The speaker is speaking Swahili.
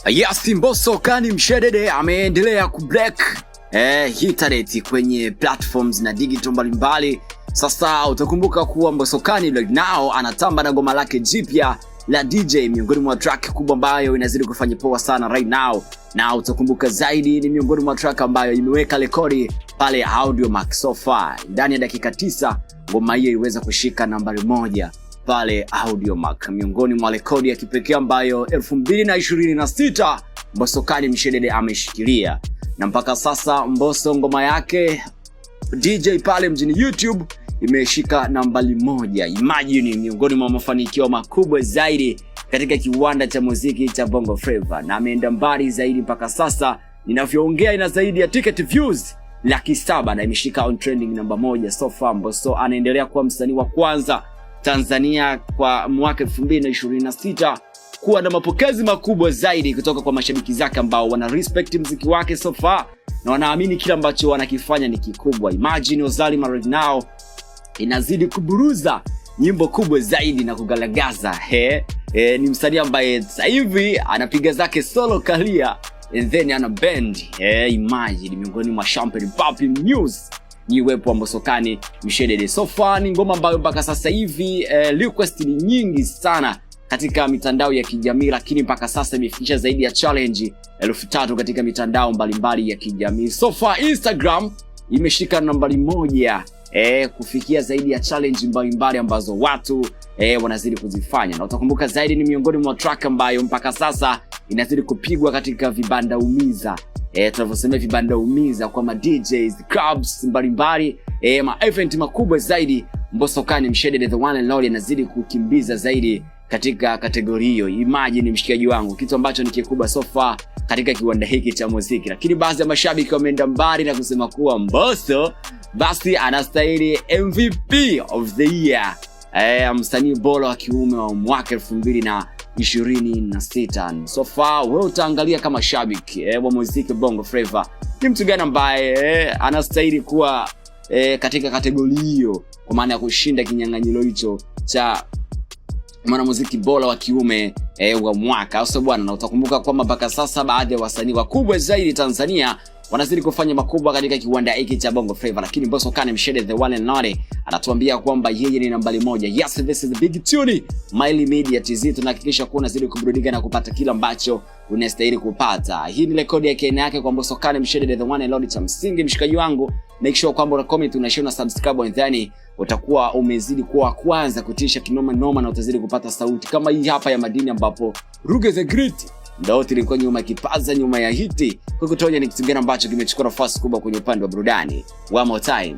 Yes, Mbosso Kani Mshedede ameendelea kubreak internet kwenye platforms na digital mbalimbali. Sasa utakumbuka kuwa Mbosso Kani right now anatamba na goma lake jipya la DJ, miongoni mwa track kubwa ambayo inazidi kufanya poa sana right now. Na utakumbuka zaidi ni miongoni mwa track ambayo imeweka rekodi pale Audiomack. So far ndani ya dakika 9 ngoma hiyo iweza kushika nambari 1 pale Audiomack, miongoni mwa rekodi ya kipekee ambayo 2026 Mbosso Kani Mshedede ameshikilia. Na mpaka sasa Mbosso ngoma yake DJ pale mjini YouTube imeshika nambari 1. Imagine, miongoni mwa mafanikio makubwa zaidi katika kiwanda cha muziki cha Bongo Flava, na ameenda mbali zaidi. Mpaka sasa ninavyoongea ina zaidi ya ticket views 700 na imeshika on trending namba 1 so far. Mbosso anaendelea kuwa msanii wa kwanza Tanzania kwa mwaka 2026 kuwa na mapokezi makubwa zaidi kutoka kwa mashabiki zake ambao wana respect muziki wake so far na wanaamini kila ambacho wanakifanya ni kikubwa. Imagine Ozalima right now inazidi kuburuza nyimbo kubwa zaidi na kugalagaza. Ni msanii ambaye sasa hivi anapiga zake solo career and then ana band. Imagine, miongoni mwa champagne popping news ni uwepo wa Mbosso Kani Mshedede. So far ni ngoma ambayo mpaka sasa hivi request ni nyingi sana katika mitandao ya kijamii, lakini mpaka sasa imefikisha zaidi ya challenge 3000 katika mitandao mbalimbali ya kijamii. So far Instagram imeshika nambari 1 kufikia zaidi ya challenge mbalimbali ambazo watu wanazidi kuzifanya. Na utakumbuka zaidi ni miongoni mwa track ambayo mpaka sasa inazidi kupigwa katika vibanda umiza. Tunavyosema vibanda umiza kwa ma DJs, clubs mbalimbali, ma event makubwa zaidi. Mbosso Kani Mshedede the one and only anazidi kukimbiza zaidi katika kategori hiyo. Imagine mshikaji wangu, kitu ambacho ni kikubwa so far katika kiwanda hiki cha muziki. Lakini baadhi ya mashabiki wameenda mbali na kusema kuwa Mbosso basi anastahili MVP of the year, msanii bora wa kiume wa mwaka 2026. So far wewe utaangalia kama shabiki wa muziki Bongo Flava, ni mtu gani ambaye anastahili kuwa katika kategori hiyo, kwa maana ya kushinda kinyang'anyiro hicho cha mwanamuziki bora wa kiume wa mwaka, au bwana. Na utakumbuka kwamba mpaka sasa baadhi ya wasanii wakubwa zaidi Tanzania wanazidi kufanya makubwa katika kiwanda hiki cha Bongo Flava, lakini Mbosso Kani Mshedede the one and only anatuambia kwamba yeye ni nambari 1. Yes, this is the big tune. Miley Media TZ, tunahakikisha kuwa unazidi kuburudika na kupata kila ambacho unastahili kupata. Hii ni rekodi ya kina yake kwa Mbosso Kani Mshedede the one and only. Cha msingi mshikaji wangu, make sure kwamba una comment, una share na subscribe, and then utakuwa umezidi kuwa kwanza kutisha kinoma noma, na utazidi kupata sauti kama hii hapa ya madini, ambapo Ruge the Great ndio ilikuwa nyuma kipaza nyuma ya hiti kukutonya ni kitu gani ambacho kimechukua nafasi kubwa kwenye upande wa burudani. One more time.